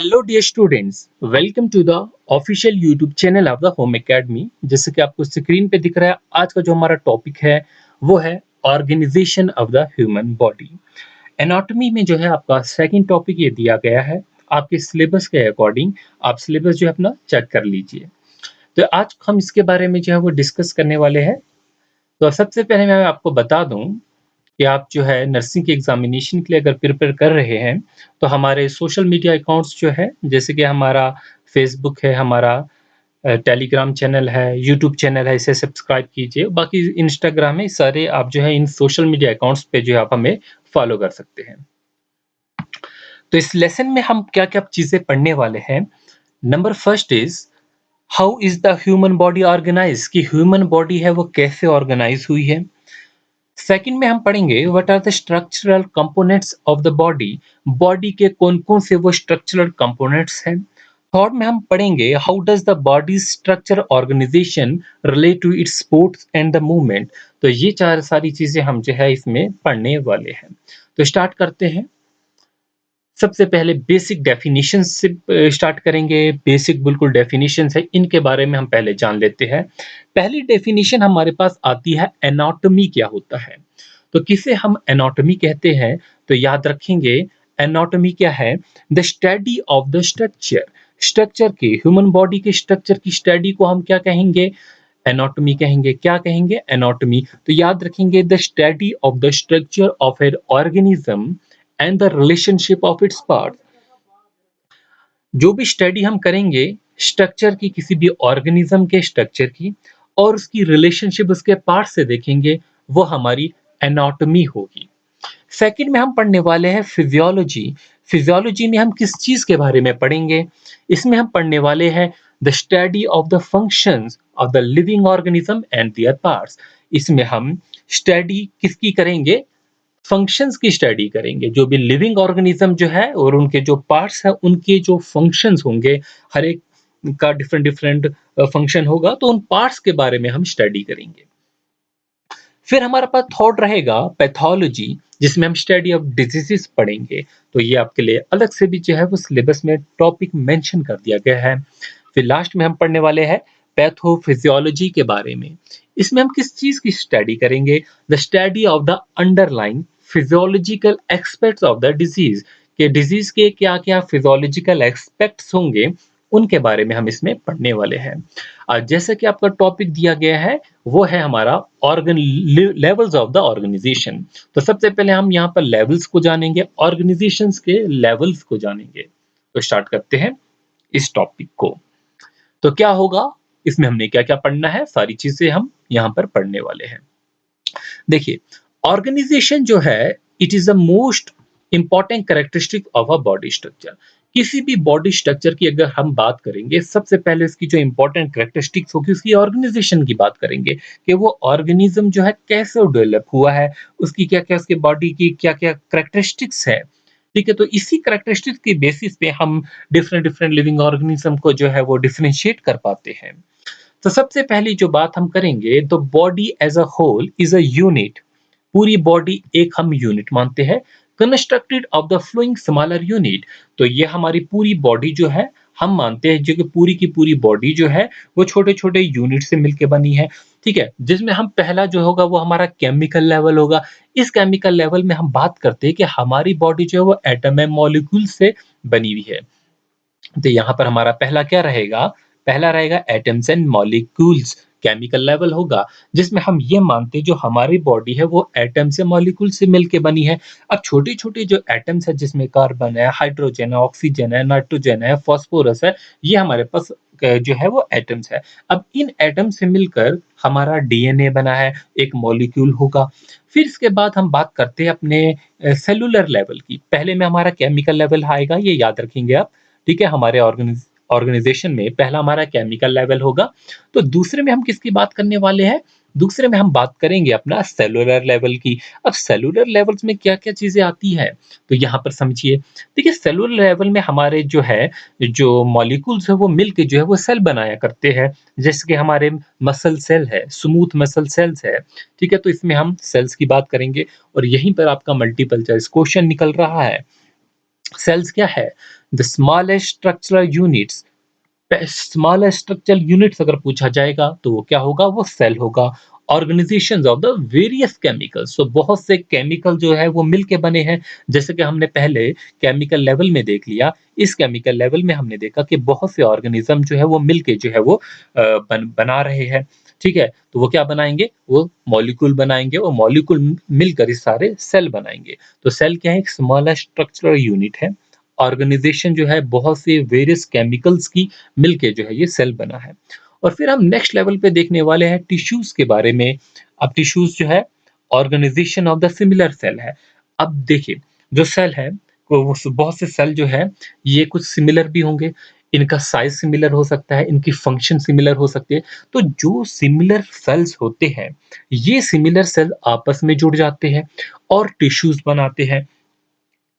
Hello dear students, welcome to the official YouTube channel of the Home Academy. जैसे कि आपको screen पे दिख रहा है, आज का जो हमारा टॉपिक है वो है organisation of the human body. Anatomy में जो है आपका सेकंड टॉपिक ये दिया गया है। आपके सिलेबस के अकॉर्डिंग आप सिलेबस जो है अपना चेक कर लीजिए। तो आज हम इसके बारे में जो है वो डिस्कस करने वाले हैं। तो सबसे पहले मैं आपको बता दूं कि आप जो है नर्सिंग के एग्जामिनेशन के लिए अगर प्रिपेयर कर रहे हैं, तो हमारे सोशल मीडिया अकाउंट्स जो है, जैसे कि हमारा फेसबुक है, हमारा टेलीग्राम चैनल है, यूट्यूब चैनल है, इसे सब्सक्राइब कीजिए। बाकी इंस्टाग्राम है, सारे आप जो है इन सोशल मीडिया अकाउंट्स पे जो है आप हमें फॉलो कर सकते हैं। तो इस लेसन में हम क्या क्या चीजें पढ़ने वाले हैं। Number first is how is the human body organise, कि ह्यूमन बॉडी है वो कैसे ऑर्गेनाइज हुई है। सेकंड में हम पढ़ेंगे what are the structural components of the body, body के कौन कौन से वो स्ट्रक्चरल कंपोनेंट्स हैं। थर्ड में हम पढ़ेंगे how does the body structure organisation relate to its sports and the movement. तो ये चार सारी चीजें हम जो है इसमें पढ़ने वाले हैं। तो स्टार्ट करते हैं। सबसे पहले बेसिक डेफिनेशन से स्टार्ट करेंगे। बेसिक बिल्कुल डेफिनेशन है, इनके बारे में हम पहले जान लेते हैं। पहली डेफिनेशन हमारे पास आती है एनाटॉमी क्या होता है। तो किसे हम एनाटॉमी कहते हैं, तो याद रखेंगे एनाटॉमी क्या है, the study of the structure, structure के, ह्यूमन बॉडी के स्ट्रक्चर की स्टडी को हम क्या कहेंगे, एनाटॉमी कहेंगे। क्या कहेंगे, एनाटॉमी। तो याद रखेंगे the study of the structure of an organism and the relationship of its part. जो भी स्टडी हम करेंगे स्ट्रक्चर की, किसी भी ऑर्गेनिज्म के स्ट्रक्चर की, और उसकी रिलेशनशिप उसके पार्ट से देखेंगे, वो हमारी एनाटॉमी होगी। सेकंड में हम पढ़ने वाले हैं फिजियोलॉजी। फिजियोलॉजी में हम किस चीज के बारे में पढ़ेंगे, इसमें हम पढ़ने वाले हैं the study of the functions of the living organism and there parts. इसमें हम स्टडी किसकी करेंगे, फंक्शंस की स्टडी करेंगे। जो भी लिविंग ऑर्गेनिज्म जो है और उनके जो पार्ट्स हैं, उनके जो फंक्शंस होंगे, हर एक का डिफरेंट डिफरेंट फंक्शन होगा, तो उन पार्ट्स के बारे में हम स्टडी करेंगे। फिर हमारे पास थॉट रहेगा पैथोलॉजी, जिसमें हम स्टडी ऑफ डिजीजेस पढ़ेंगे। तो ये आपके लिए अलग से भी जो है वो सिलेबस में टॉपिक मेंशन कर दिया गया है। फिर लास्ट में हम पढ़ने वाले हैं पैथोफिजियोलॉजी के बारे में। इसमें हम किस चीज की स्टडी करेंगे, the study of the underline physiological aspects of the disease, के डिजीज के क्या क्या फिजियोलॉजिकल एस्पेक्ट्स होंगे, उनके बारे में हम इसमें पढ़ने वाले हैं। जैसे कि आपका टॉपिक दिया गया है वो है हमारा organ levels of the organisation. तो सबसे पहले हम यहाँ पर लेवल्स को जानेंगे, ऑर्गेनाइजेशंस के लेवल्स को जानेंगे। तो स्टार्ट करते हैं इस टॉपिक को। तो क्या होगा, इसमें हमने क्या क्या पढ़ना है, सारी चीजें हम यहाँ पर पढ़ने वाले हैं। देखिए, ऑर्गेनाइजेशन जो है it is the most important characteristic of a body structure. किसी भी बॉडी स्ट्रक्चर की अगर हम बात करेंगे, सबसे पहले उसकी जो इंपॉर्टेंट कैरेक्टरिस्टिक्स होगी उसकी ऑर्गेनाइजेशन की बात करेंगे, कि वो ऑर्गेनिज्म जो है कैसे डेवलप हुआ है, उसकी क्या क्या, उसके बॉडी की क्या क्या कैरेक्टरिस्टिक्स है। ठीक है, तो इसी कैरेक्टरिस्टिक्स की बेसिस पे हम डिफरेंट डिफरेंट लिविंग ऑर्गेनिज्म को जो है वो डिफरेंशिएट कर पाते हैं। तो सबसे पहली जो बात हम करेंगे, तो body as a whole is a unit. पूरी बॉडी एक हम यूनिट मानते हैं, constructed of the flowing smaller unit. तो ये हमारी पूरी बॉडी जो है हम मानते हैं जो कि पूरी की पूरी बॉडी जो है वो छोटे छोटे यूनिट से मिलकर बनी है। ठीक है, जिसमें हम पहला जो होगा वो हमारा केमिकल लेवल होगा। इस केमिकल लेवल में हम बात करते हैं कि हमारी बॉडी जो है वो एटम एंड मॉलिक्यूल से बनी हुई है। तो यहाँ पर हमारा पहला क्या रहेगा, पहला रहेगा atoms and molecules, chemical level होगा, जिसमें हम ये मानते हैं जो हमारी बॉडी है वो एटम से मॉलिक्यूल से मिलके बनी है। अब छोटे छोटे जो एटम्स है, जिसमें कार्बन है, हाइड्रोजन है, ऑक्सीजन है, नाइट्रोजन है, फास्फोरस है, ये हमारे पास जो है वो एटम्स है। अब इन एटम से मिलकर हमारा डीएनए बना है, एक मॉलिक्यूल होगा। फिर इसके बाद हम बात करते हैं अपने सेलुलर लेवल की। पहले में हमारा केमिकल लेवल आएगा, ये याद रखेंगे आप। ठीक है, हमारे ऑर्गेनाइजेशन में पहला हमारा केमिकल लेवल होगा। तो दूसरे में हम किसकी बात करने वाले हैं, दूसरे में हम बात करेंगे अपना सेलुलर लेवल की। अब सेलुलर लेवल्स में क्या क्या चीजें आती है, तो यहाँ पर समझिए। देखिए, सेलुलर लेवल में हमारे जो है, जो मॉलिक्यूल्स है वो मिलके जो है वो सेल बनाया करते हैं। जैसे कि हमारे मसल सेल है, स्मूथ मसल सेल्स है। ठीक है, तो इसमें हम सेल्स की बात करेंगे और यहीं पर आपका मल्टीपल चॉइस क्वेश्चन निकल रहा है। सेल्स क्या है? The smallest structural units. Smallest structural units अगर पूछा जाएगा तो वो क्या होगा? वो सेल होगा। Organisations of the various chemicals, तो बहुत से केमिकल जो है वो मिलके बने हैं। जैसे कि हमने पहले केमिकल लेवल में देख लिया, इस केमिकल लेवल में हमने देखा कि बहुत से ऑर्गेनिज्म जो है वो मिलके जो है वो बना रहे हैं। ठीक है, तो वो क्या बनाएंगे? वो मॉलिक्यूल बनाएंगे और मॉलिक्यूल मिलकर इस सारे सेल बनाएंगे। तो सेल क्या है? एक स्मॉलेस्ट स्ट्रक्चरल यूनिट है। ऑर्गेनाइजेशन जो है बहुत से वेरियस केमिकल्स की मिलके जो है ये सेल बना है। और फिर हम नेक्स्ट लेवल पे देखने वाले हैं टिश्यूज के बारे में। अब टिश्यूज जो है organisation of the similar cell है। अब देखिए, जो सेल है वो बहुत से सेल जो है ये कुछ सिमिलर भी होंगे, इनका साइज सिमिलर हो सकता है, इनकी फंक्शन सिमिलर हो सकती है। तो जो सिमिलर सेल्स होते हैं, ये सिमिलर सेल आपस में जुड़ जाते हैं और टिश्यूज बनाते हैं।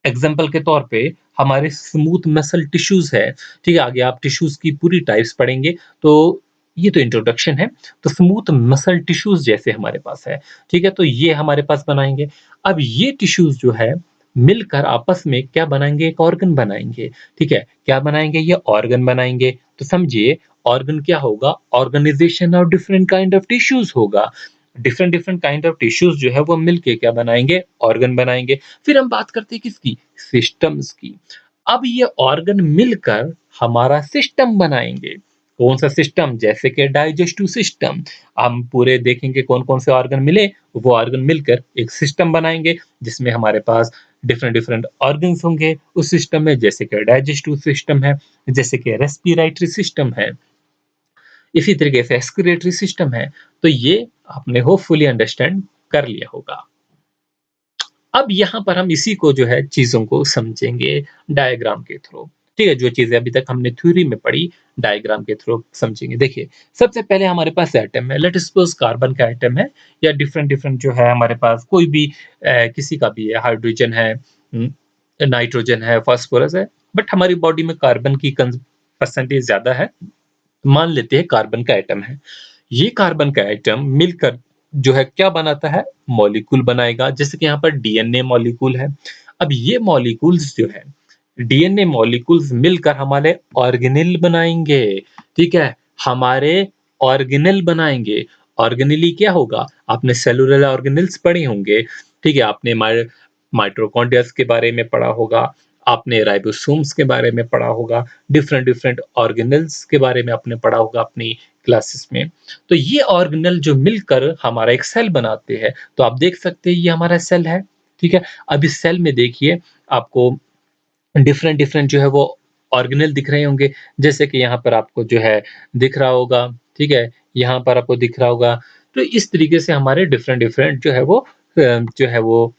एग्जाम्पल के तौर पे हमारे स्मूथ मसल टिश्यूज है। ठीक है, आगे आप टिश्यूज की पूरी टाइप्स पढ़ेंगे, तो ये तो इंट्रोडक्शन है। तो स्मूथ मसल टिश्यूज जैसे हमारे पास है, ठीक है, तो ये हमारे पास बनाएंगे। अब ये टिश्यूज जो है मिलकर आपस में क्या बनाएंगे? एक ऑर्गन बनाएंगे। ठीक है, क्या बनाएंगे? ये ऑर्गन बनाएंगे। तो समझिए, ऑर्गन क्या होगा? Organization of different kind of tissues होगा। Different different kind of tissues जो है वो मिलके क्या बनाएंगे? ऑर्गन बनाएंगे। फिर हम बात करते हैं किसकी? सिस्टम्स की। अब ये ऑर्गन मिलकर हमारा सिस्टम बनाएंगे। कौन सा सिस्टम? जैसे कि डाइजेस्टिव सिस्टम। हम पूरे देखेंगे कौन कौन से ऑर्गन मिले, वो ऑर्गन मिलकर एक सिस्टम बनाएंगे जिसमें हमारे पास डिफरेंट डिफरेंट ऑर्गन्स होंगे उस सिस्टम में। जैसे कि डाइजेस्टिव सिस्टम है, जैसे कि रेस्पिरेटरी सिस्टम है, इसी तरीके से एक्सक्रीटरी सिस्टम है। तो ये आपने होपफुली अंडरस्टैंड कर लिया होगा। अब यहाँ पर हम इसी को जो है चीज़ों को समझेंगे डायग्राम के थ्रू। ठीक है, जो चीज़ें अभी तक हमने थ्योरी में पढ़ी, डायग्राम के थ्रू समझेंगे। देखिए, सबसे पहले हमारे पास एटम है। लेट सपोज कार्बन का एटम है, या डिफरेंट डिफरेंट जो है हमारे पास कोई भी किसी का भी है, हाइड्रोजन है, नाइट्रोजन है, फास्फोरस है, बट हमारी बॉडी में कार्बन की परसेंटेज ज़्यादा है। मान लेते हैं कार्बन का एटम है। ये कार्बन का एटम मिलकर जो है क्या बनाता है? मॉलिक्यूल बनाएगा। जैसे कि यहाँ पर डीएनए मॉलिक्यूल है। अब ये मॉलिक्यूल्स जो है, डीएनए मॉलिक्यूल्स मिलकर हमारे ऑर्गेनेल बनाएंगे। ठीक है, हमारे ऑर्गेनेल बनाएंगे। ऑर्गेनेली क्या होगा? आपने सेलुलर ऑर्गेनेल्स पढ़े होंगे। ठीक है, आपने माइटोकॉन्ड्रियास के बारे में पढ़ा होगा, आपने राइबोसोम्स के बारे में पढ़ा होगा, डिफरेंट डिफरेंट ऑर्गेनेल्स के बारे में आपने पढ़ा होगा अपनी क्लासेस में। तो ये ऑर्गेनेल जो मिलकर हमारा एक सेल बनाते हैं। तो आप देख सकते हैं ये हमारा सेल है। ठीक है, अब इस सेल में देखिए आपको डिफरेंट डिफरेंट जो है वो ऑर्गेनेल दिख रहे होंगे। जैसे कि यहाँ पर आपको जो है दिख रहा होगा। ठीक है, यहाँ पर आपको दिख रहा होगा। तो इस तरीके से हमारे डिफरेंट डिफरेंट जो है वो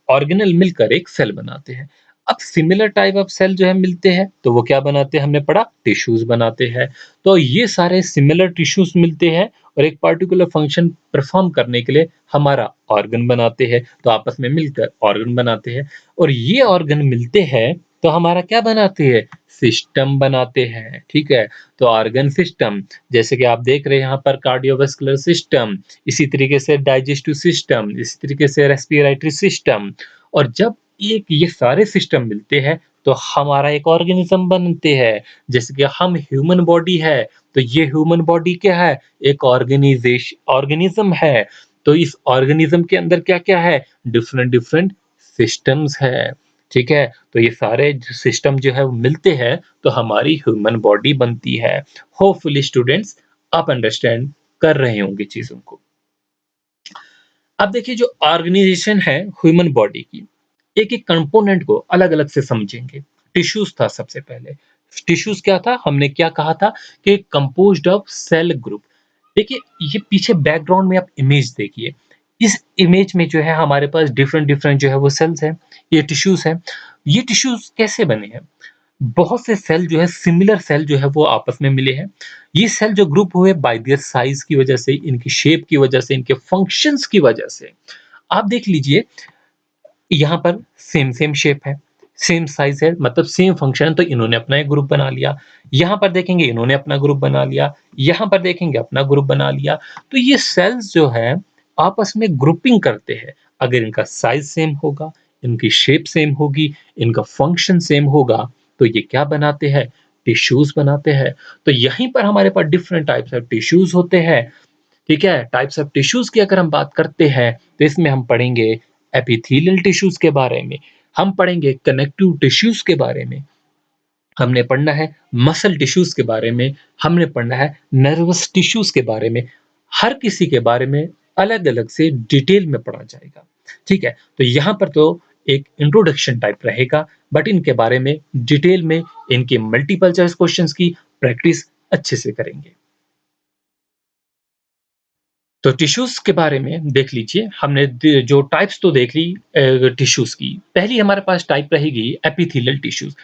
ऑर्गेनेल मिलकर एक सेल बनाते हैं। अब सिमिलर टाइप ऑफ सेल जो है मिलते हैं तो वो क्या बनाते हैं? हमने पढ़ा, टिश्यूज बनाते हैं। तो ये सारे सिमिलर टिश्यूज मिलते हैं और एक पर्टिकुलर फंक्शन परफॉर्म करने के लिए हमारा ऑर्गन बनाते हैं। तो आपस में मिलकर ऑर्गन बनाते हैं, और ये ऑर्गन मिलते हैं तो हमारा क्या बनाते हैं? सिस्टम बनाते हैं। ठीक है, तो ऑर्गन सिस्टम, जैसे कि आप देख रहे हैं यहाँ पर कार्डियोवास्कुलर सिस्टम, इसी तरीके से डाइजेस्टिव सिस्टम, इसी तरीके से रेस्पिरेटरी सिस्टम। और जब एक ये सारे सिस्टम मिलते हैं तो हमारा एक ऑर्गेनिज्म बनते हैं। जैसे कि हम ह्यूमन बॉडी है, तो ये ह्यूमन बॉडी क्या है? एक ऑर्गेनिज्म है। तो इस ऑर्गेनिज्म के अंदर क्या क्या है? डिफरेंट डिफरेंट सिस्टम्स है। ठीक है, तो ये सारे सिस्टम जो है वो मिलते हैं तो हमारी ह्यूमन बॉडी बनती है। होपफुली स्टूडेंट्स आप अंडरस्टैंड कर रहे होंगे चीजों को। अब देखिए, जो ऑर्गेनाइजेशन है ह्यूमन बॉडी की, एक एक कंपोनेंट को अलग अलग से समझेंगे। टिश्यूज था सबसे पहले। टिश्यूज क्या था? हमने क्या कहा था कि कंपोज्ड ऑफ सेल ग्रुप। देखिए, ये पीछे बैकग्राउंड में आप इमेज देखिए। इस इमेज में जो है हमारे पास डिफरेंट डिफरेंट जो है वो सेल्स हैं, ये टिश्यूज हैं। ये टिश्यूज कैसे बने हैं? बहुत से सेल जो है, सिमिलर सेल जो है वो आपस में मिले हैं। ये सेल जो ग्रुप हुए बाय देयर साइज की वजह से, इनकी शेप की वजह से, इनके फंक्शंस की वजह से। आप देख लीजिए, यहाँ पर सेम सेम शेप है, सेम साइज है, मतलब सेम फंक्शन है, तो इन्होंने अपना एक ग्रुप बना लिया। यहाँ पर देखेंगे इन्होंने अपना ग्रुप बना लिया, यहाँ पर देखेंगे अपना ग्रुप बना लिया। तो ये सेल्स जो है आपस में ग्रुपिंग करते हैं। अगर इनका साइज सेम होगा, इनकी शेप सेम होगी, इनका फंक्शन सेम होगा, तो ये क्या बनाते हैं? टिश्यूज बनाते हैं। तो यहीं पर हमारे पास डिफरेंट टाइप्स ऑफ टिश्यूज होते हैं। ठीक है, टाइप्स ऑफ टिश्यूज की अगर हम बात करते हैं तो इसमें हम पढ़ेंगे एपिथेलियल टिश्यूज के बारे में, हम पढ़ेंगे कनेक्टिव टिश्यूज के बारे में, हमने पढ़ना है मसल टिश्यूज के बारे में, हमने पढ़ना है नर्वस टिश्यूज के बारे में। हर किसी के बारे में अलग अलग से डिटेल में पढ़ा जाएगा। ठीक है, तो यहाँ पर तो एक इंट्रोडक्शन टाइप रहेगा, बट इनके बारे में डिटेल में इनके मल्टीपल चॉइस क्वेश्चंस की प्रैक्टिस अच्छे से करेंगे। तो टिश्यूज के बारे में देख लीजिए, हमने जो टाइप्स तो देख ली टिश्यूज की। पहली हमारे पास टाइप रहेगी एपिथेलियल टिश्यूज।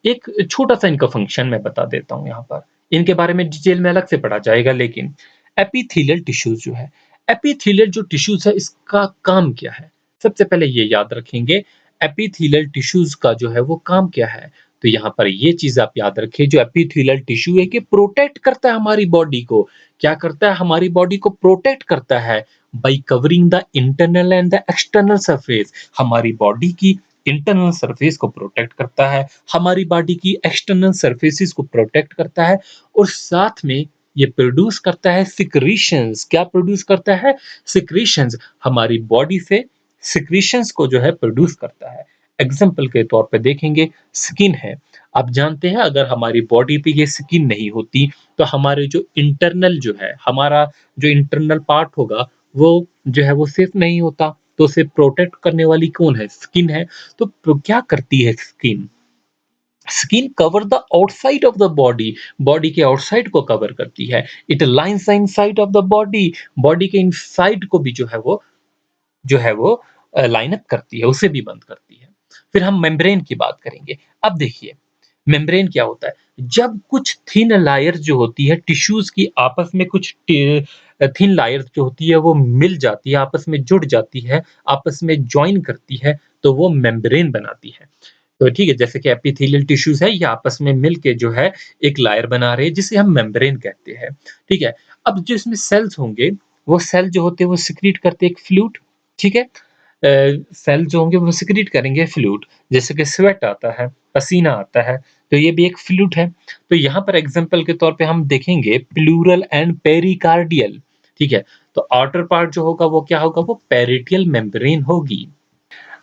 एक छोटा सा इनका फंक्शन मैं बता देता हूँ यहाँ पर, इनके बारे में डिटेल में अलग से पढ़ा जाएगा। लेकिन एपिथेलियल टिश्यूज जो है, एपिथेलियल जो टिश्यूज है इसका काम क्या है, सबसे पहले ये याद रखेंगे। एपिथेलियल टिश्यूज का जो है वो काम क्या है, तो यहाँ पर ये चीज आप याद रखें, जो एपिथेलियल टिश्यू है कि प्रोटेक्ट करता है हमारी बॉडी को। क्या करता है? हमारी बॉडी को प्रोटेक्ट करता है by covering the internal and the external surface. हमारी बॉडी की इंटरनल सरफेस को प्रोटेक्ट करता है, हमारी बॉडी की एक्सटर्नल सरफेसेस को प्रोटेक्ट करता है, और साथ में ये प्रोड्यूस करता है सिक्रीशंस। क्या प्रोड्यूस करता है? सिक्रीशंस। हमारी बॉडी से सिक्रीशंस को जो है प्रोड्यूस करता है। एग्जाम्पल के तौर पे देखेंगे, स्किन है। आप जानते हैं अगर हमारी बॉडी पे ये स्किन नहीं होती तो हमारे जो इंटरनल जो है, हमारा जो इंटरनल पार्ट होगा वो जो है वो सेफ नहीं होता। तो उसे प्रोटेक्ट करने वाली कौन है? स्किन है। तो क्या करती है skin? Skin cover the outside of the body, body के आउटसाइड को कवर करती है। It lines the inside of the body, body के इनसाइड को भी जो है वो लाइन अप करती है, उसे भी बंद करती है। फिर हम मेम्ब्रेन की बात करेंगे। अब देखिए मेम्ब्रेन क्या होता है? जब कुछ थिन लायर जो होती है टिश्यूज की, आपस में कुछ थिन लायर जो होती है वो मिल जाती है, आपस में जुड़ जाती है, आपस में ज्वाइन करती है, तो वो मेम्ब्रेन बनाती है। तो ठीक है, जैसे कि एपिथेलियल टिश्यूज है, ये आपस में मिलके जो है एक लायर बना रहे हैं जिसे हम मेम्ब्रेन कहते हैं। ठीक है, अब जो इसमें सेल्स होंगे, वो सेल जो होते हैं वो सिक्रीट करते हैं एक फ्लूइड। ठीक है, सेल जो होंगे वो सिक्रीट करेंगे फ्लूइड, जैसे कि स्वेट आता है, पसीना आता है, तो ये भी एक फ्लूइड है। तो यहाँ पर एग्जांपल के तौर पे हम देखेंगे प्लूरल एंड पेरिकार्डियल। ठीक है, तो आउटर पार्ट जो होगा वो क्या होगा? वो पेरिटियल मेम्ब्रेन होगी।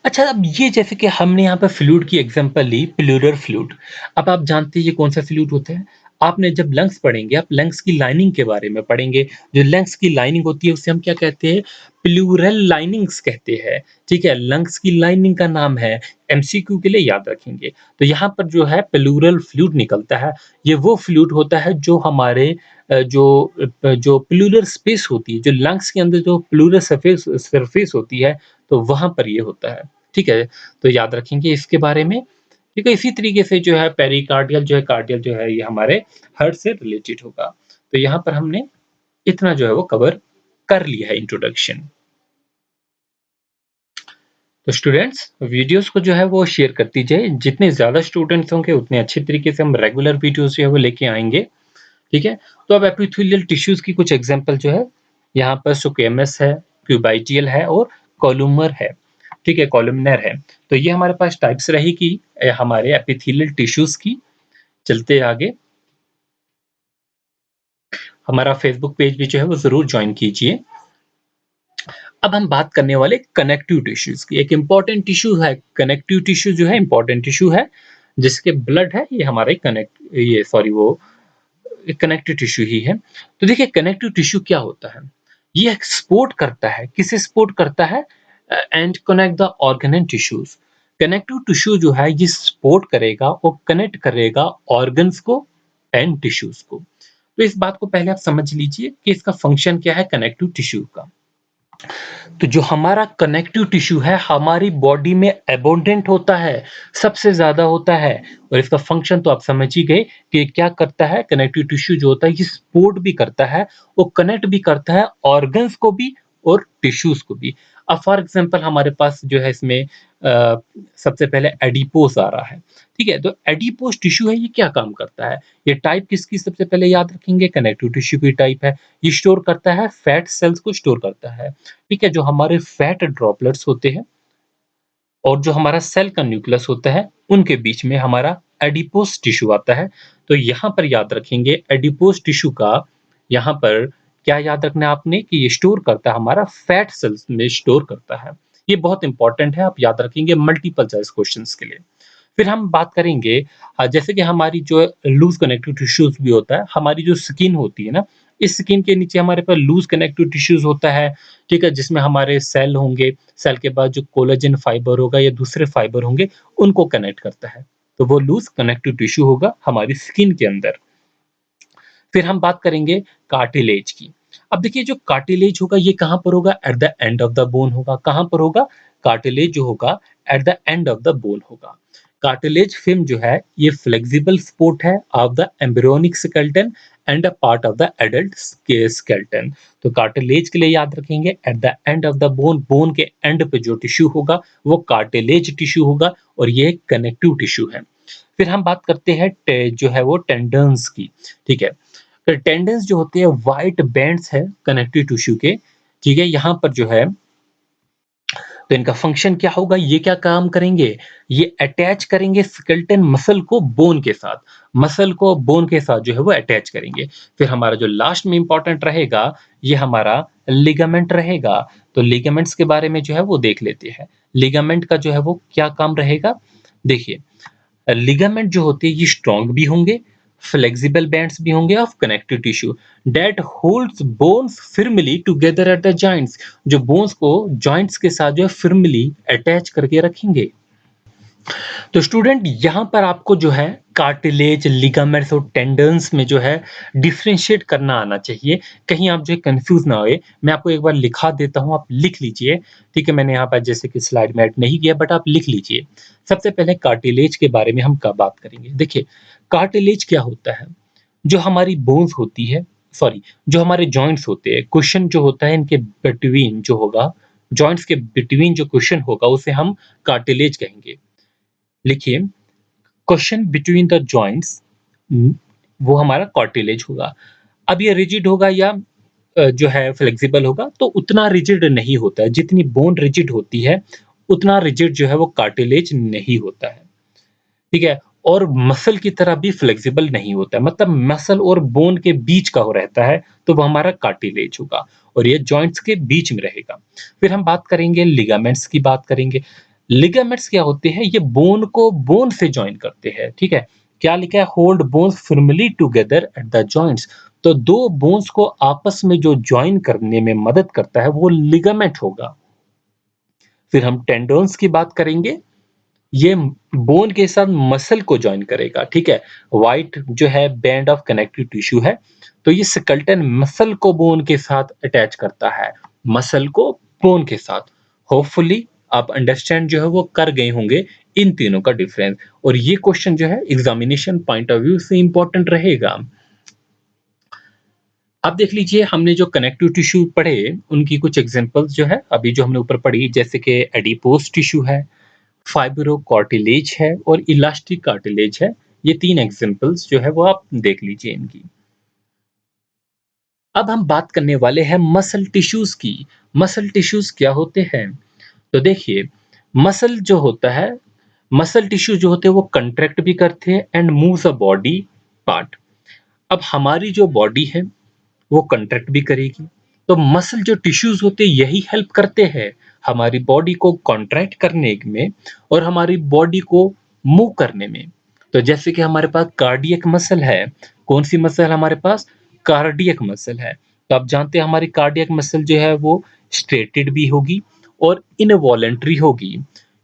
अच्छा, अब ये जैसे कि हमने यहाँ पे फ्लूइड की एग्जांपल ली, प्लूरल फ्लूइड। अब आप जानते हैं ये कौन सा फ्लूइड होता है? आपने जब लंग्स पढ़ेंगे, आप लंग्स की लाइनिंग के बारे में पढ़ेंगे। जो लंग्स की लाइनिंग होती है उसे हम क्या कहते हैं? प्लूरल लाइनिंग्स कहते हैं। ठीक है, लंग्स की लाइनिंग का नाम है, एमसीक्यू के लिए याद रखेंगे। तो यहाँ पर जो है प्लूरल फ्लूइड निकलता है। ये वो फ्लूइड होता है जो हमारे जो प्लूरल स्पेस होती है, जो लंग्स के अंदर जो प्लूरल सरफेस सरफेस होती है, तो वहाँ पर ये होता है। ठीक है, तो याद रखेंगे इसके बारे में। ठीक है, इसी तरीके से जो है पेरिकार्डियल जो है, कार्डियल जो है, ये हमारे हार्ट से रिलेटेड होगा। तो यहाँ पर हमने इतना जो है वो कवर कर लिया है इंट्रोडक्शन। तो स्टूडेंट्स वीडियोस को जो है वो शेयर करती जाए, जितने ज़्यादा स्टूडेंट्स होंगे उतने अच्छे तरीके से हम रेगुलर वीडियोस जो है वो लेके आएँगे। ठीक है, तो अब एपिथेलियल टिश्यूज की कुछ एग्जांपल जो है, यहाँ पर स्क्वेमस है, क्यूबाइटियल है और कॉलुमर है। ठीक है, कॉलमनर है। तो ये हमारे पास टाइप्स रहेगी हमारे एपिथेलियल टिश्यूज की। चलते आगे, हमारा फेसबुक पेज भी जो है वो जरूर ज्वाइन कीजिए। अब हम बात करने वाले कनेक्टिव टिश्यूज की। एक इंपॉर्टेंट टिश्यू है कनेक्टिव टिश्यू, जो है इंपॉर्टेंट टिश्यू है, जिसके ब्लड है, ये हमारे कनेक्ट ये सॉरी वो कनेक्टिव टिश्यू ही है। तो देखिए कनेक्टिव टिश्यू क्या होता है? ये सपोर्ट करता है, किसे सपोर्ट करता है? And connect the organ and tissues. Connective tissue जो है ये सपोर्ट करेगा और कनेक्ट करेगा ऑर्गन्स को एंड टिश्यूज को। तो इस बात को पहले आप समझ लीजिए कि इसका फंक्शन क्या है कनेक्टिव टिश्यू का। तो जो हमारा कनेक्टिव टिश्यू है हमारी बॉडी में एबोंडेंट होता है, सबसे ज्यादा होता है, और इसका फंक्शन तो आप समझ ही गए कि क्या करता है। कनेक्टिव टिश्यू जो होता है ये सपोर्ट भी करता है, वो कनेक्ट भी करता है ऑर्गन्स को भी और टिश्यूज को भी। अब फॉर एग्जांपल हमारे पास जो है इसमें सबसे पहले एडिपोस आ रहा है। ठीक है, तो एडिपोस टिश्यू है, ये क्या काम करता है? ये टाइप किसकी सबसे पहले याद रखेंगे? कनेक्टिव टिश्यू की टाइप है। ये स्टोर करता है, फैट सेल्स को स्टोर करता है। ठीक है, जो हमारे फैट ड्रॉपलेट्स होते हैं, और जो हमारा सेल का न्यूक्लियस होता है उनके बीच में हमारा एडिपोज टिश्यू आता है। तो यहाँ पर याद रखेंगे एडिपोज टिश्यू का, यहाँ पर क्या याद रखना है आपने कि ये स्टोर करता है, हमारा फैट सेल्स में स्टोर करता है। ये बहुत इंपॉर्टेंट है, आप याद रखेंगे मल्टीपल चॉइस क्वेश्चंस के लिए। फिर हम बात करेंगे जैसे कि हमारी जो लूज कनेक्टिव टिश्यूज भी होता है, हमारी जो स्किन होती है ना, इस स्किन के नीचे हमारे पास लूज कनेक्टिव टिश्यूज होता है, ठीक है, जिसमें हमारे सेल होंगे, सेल के बाद जो कोलेजन फाइबर होगा या दूसरे फाइबर होंगे, उनको कनेक्ट करता है। तो वो लूज कनेक्टिव टिश्यू होगा हमारी स्किन के अंदर। फिर हम बात करेंगे कार्टिलेज की। अब देखिए जो कार्टिलेज होगा ये कहाँ पर होगा? At the end of the bone होगा। कहाँ पर होगा? कार्टिलेज जो होगा at the end of the bone होगा। कार्टिलेज फिल्म जो है ये फ्लेक्सिबल सपोर्ट है of the embryonic skeleton and a part of the adult skeleton. तो कार्टिलेज के लिए याद रखेंगे at the end of the bone, bone के एंड पे जो टिश्यू होगा वो कार्टिलेज टिश्यू होगा और ये कनेक्टिव टिश्यू है। फिर हम बात करते हैं जो है वो टेंडन्स की, ठीक है। तो टेंडन्स जो होते हैं वाइट बैंड्स है कनेक्टिव टिश्यू के, ठीक है। यहाँ पर जो है तो इनका फंक्शन क्या होगा, ये क्या काम करेंगे, ये अटैच करेंगे स्केलेटन मसल को बोन के साथ, मसल को बोन के साथ जो है वो अटैच करेंगे। फिर हमारा जो लास्ट में इंपॉर्टेंट रहेगा ये हमारा लिगामेंट रहेगा। तो लिगामेंट्स के बारे में जो है वो देख लेते हैं। लिगामेंट का जो है वो क्या काम रहेगा, देखिए लिगामेंट जो होते हैं ये स्ट्रॉन्ग भी होंगे, फ्लेक्सिबल बैंड्स भी होंगे of connective tissue that holds bones firmly together at the joints, जो बोन्स को जॉइंट्स के साथ जो है फिर्मली अटैच करके रखेंगे। तो स्टूडेंट यहाँ पर आपको जो है कार्टिलेज, लिगामेंट्स और टेंडन्स में जो है डिफरेंशिएट करना आना चाहिए, कहीं आप जो है कंफ्यूज ना होए। मैं आपको एक बार लिखा देता हूँ, आप लिख लीजिए, ठीक है। मैंने यहाँ पर जैसे कि स्लाइड में ऐड नहीं किया बट आप लिख लीजिए। सबसे पहले कार्टिलेज के बारे में हम कब बात करेंगे। देखिए कार्टिलेज क्या होता है, जो हमारी बोन्स होती है, सॉरी जो हमारे जॉइंट्स होते हैं, क्वेश्चन जो होता है इनके बिटवीन जो होगा, जॉइंट्स के बिटवीन जो क्वेश्चन होगा उसे हम कार्टिलेज कहेंगे। लिखिए क्वेश्चन बिटवीन द जॉइंट्स, वो हमारा कार्टिलेज होगा। अब ये रिजिड होगा या जो है फ्लेक्सिबल होगा, तो उतना रिजिड नहीं होता है, जितनी बोन रिजिड होती है उतना रिजिड जो है वो कार्टिलेज नहीं होता है, ठीक है। और मसल की तरह भी फ्लेक्सिबल नहीं होता है, मतलब मसल और बोन के बीच का हो रहता है, तो वो हमारा कार्टिलेज होगा और ये जॉइंट्स के बीच में रहेगा। फिर हम बात करेंगे लिगामेंट्स की, बात करेंगे। लिगामेंट्स क्या होते हैं, ये बोन को बोन से जॉइन करते हैं, ठीक है। क्या लिखा है, hold bones firmly together at the joints. तो दो बोन्स को आपस में जो जॉइन करने में मदद करता है वो लिगामेंट होगा। फिर हम टेंडोन्स की बात करेंगे, ये बोन के साथ मसल को जॉइन करेगा, ठीक है। व्हाइट जो है बैंड ऑफ कनेक्टिव टिश्यू है, तो ये स्केलेटन मसल को बोन के साथ अटैच करता है, मसल को बोन के साथ। होपफुली आप अंडरस्टैंड जो है वो कर गए होंगे इन तीनों का डिफरेंस, और ये क्वेश्चन जो है एग्जामिनेशन पॉइंट ऑफ व्यू से इंपॉर्टेंट रहेगा। अब देख लीजिए हमने जो कनेक्टिव टिश्यू पढ़े उनकी कुछ एग्जांपल्स जो है अभी जो हमने ऊपर पढ़ी, जैसे कि एडिपोज टिश्यू है, फाइब्रोकार्टिलेज है और इलास्टिक कार्टिलेज है। ये तीन एग्जांपल्स जो है वो आप देख लीजिए इनकी। अब हम बात करने वाले हैं मसल टिश्यूज की। मसल टिश्यूज क्या होते हैं, तो देखिए मसल जो होता है, मसल टिश्यू जो होते हैं वो कंट्रैक्ट भी करते हैं and moves a body part. अब हमारी जो बॉडी है वो कंट्रैक्ट भी करेगी, तो मसल जो टिश्यूज होते हैं यही हेल्प करते हैं हमारी बॉडी को कॉन्ट्रैक्ट करने में और हमारी बॉडी को मूव करने में। तो जैसे कि हमारे पास कार्डियक मसल है, कौन सी मसल हमारे पास, कार्डियक मसल है। तो आप जानते हैं हमारी कार्डियक मसल जो है वो स्ट्रेटेड भी होगी और इनवॉलेंट्री होगी,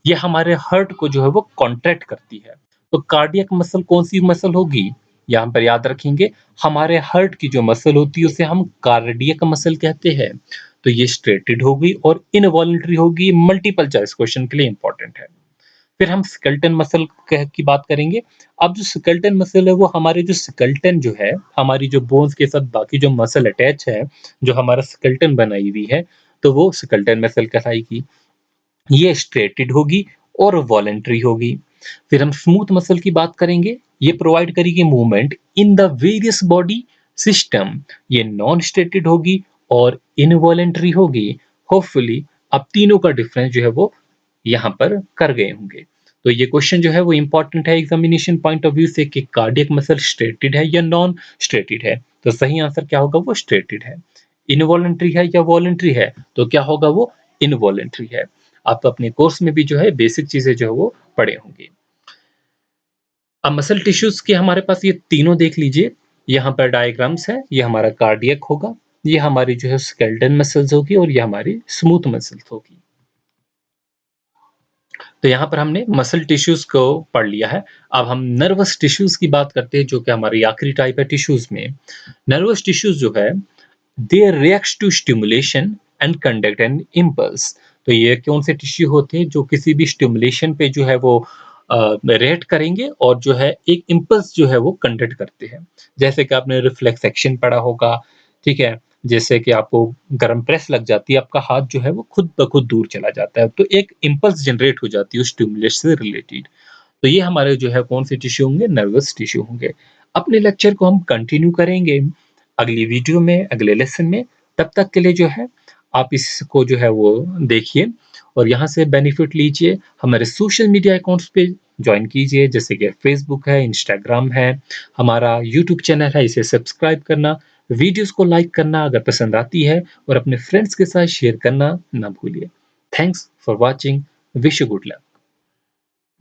ये हमारे हार्ट को जो है वो कॉन्ट्रैक्ट करती है। तो कार्डियक मसल कौन सी मसल होगी, यहाँ पर याद रखेंगे हमारे हार्ट की जो मसल होती है उसे हम कार्डियक मसल कहते हैं। तो ये स्ट्रेटेड होगी और इनवॉलेंटरी होगी, मल्टीपल चॉइस क्वेश्चन के लिए इंपॉर्टेंट है। फिर हम स्केलेटन मसल की बात करेंगे। अब जो स्केलेटन मसल है वो हमारे जो स्केलेटन जो है, हमारी जो बोन्स के साथ बाकी जो मसल अटैच है, जो हमारा स्केलेटन बनाई हुई है, तो वो स्केलेटन मसल कहलाएगी। ये स्ट्रेटेड होगी और वॉलेंटरी होगी। फिर हम स्मूथ मसल की बात करेंगे, ये प्रोवाइड करेगी movement in the various body system, ये नॉन स्ट्रेटेड होगी और इनवॉलेंटरी होगी। होपफुली अब तीनों का डिफरेंस जो है वो यहाँ पर कर गए होंगे। तो ये क्वेश्चन जो है वो इंपॉर्टेंट है एग्जामिनेशन पॉइंट ऑफ व्यू से कि कार्डियक मसल स्ट्रेटेड है या नॉन स्ट्रेटेड है। तो सही आंसर क्या होगा, वो स्ट्रेटेड है। इनवॉलेंट्री है या वॉलेंट्री है, तो क्या होगा, वो इनवॉलेंट्री है। आप अपने कोर्स में भी जो है बेसिक चीजें जो है वो पढ़े होंगे। अब मसल टिश्यूज के हमारे पास ये तीनों देख लीजिए, यहाँ पर डायग्राम्स है। ये हमारा कार्डियक होगा, ये हमारी जो है स्केलेटन मसल्स होगी और ये हमारी स्मूथ मसल्स होगी। तो यहाँ पर हमने मसल टिश्यूज को पढ़ लिया है। अब हम नर्वस टिश्यूज की बात करते हैं, जो कि हमारी आखिरी टाइप है टिश्यूज में। नर्वस टिश्यूज जो है, they reacts to stimulation and conduct an impulse. तो ये कौन से टिश्यू होते हैं जो किसी भी स्टिमुलेशन पे जो है वो रिएक्ट करेंगे और जो है एक इम्पल्स जो है वो कंडक्ट करते हैं। जैसे कि आपने रिफ्लेक्स एक्शन पढ़ा होगा, ठीक है, जैसे कि आपको गर्म प्रेस लग जाती है, आपका हाथ जो है वो खुद ब खुद दूर चला जाता है, तो एक इम्पल्स जनरेट हो जाती है उस स्टिमुलेशन से रिलेटेड। तो ये हमारे जो है कौन से टिश्यू होंगे, नर्वस टिश्यू होंगे। अपने लेक्चर को हम कंटिन्यू करेंगे अगली वीडियो में, अगले लेसन में। तब तक के लिए जो है आप इसको जो है वो देखिए और यहाँ से बेनिफिट लीजिए। हमारे सोशल मीडिया अकाउंट्स पे ज्वाइन कीजिए, जैसे कि फेसबुक है, इंस्टाग्राम है, हमारा यूट्यूब चैनल है, इसे सब्सक्राइब करना, वीडियोस को लाइक करना अगर पसंद आती है और अपने फ्रेंड्स के साथ शेयर करना ना भूलिए। Thanks for watching, wish you good luck.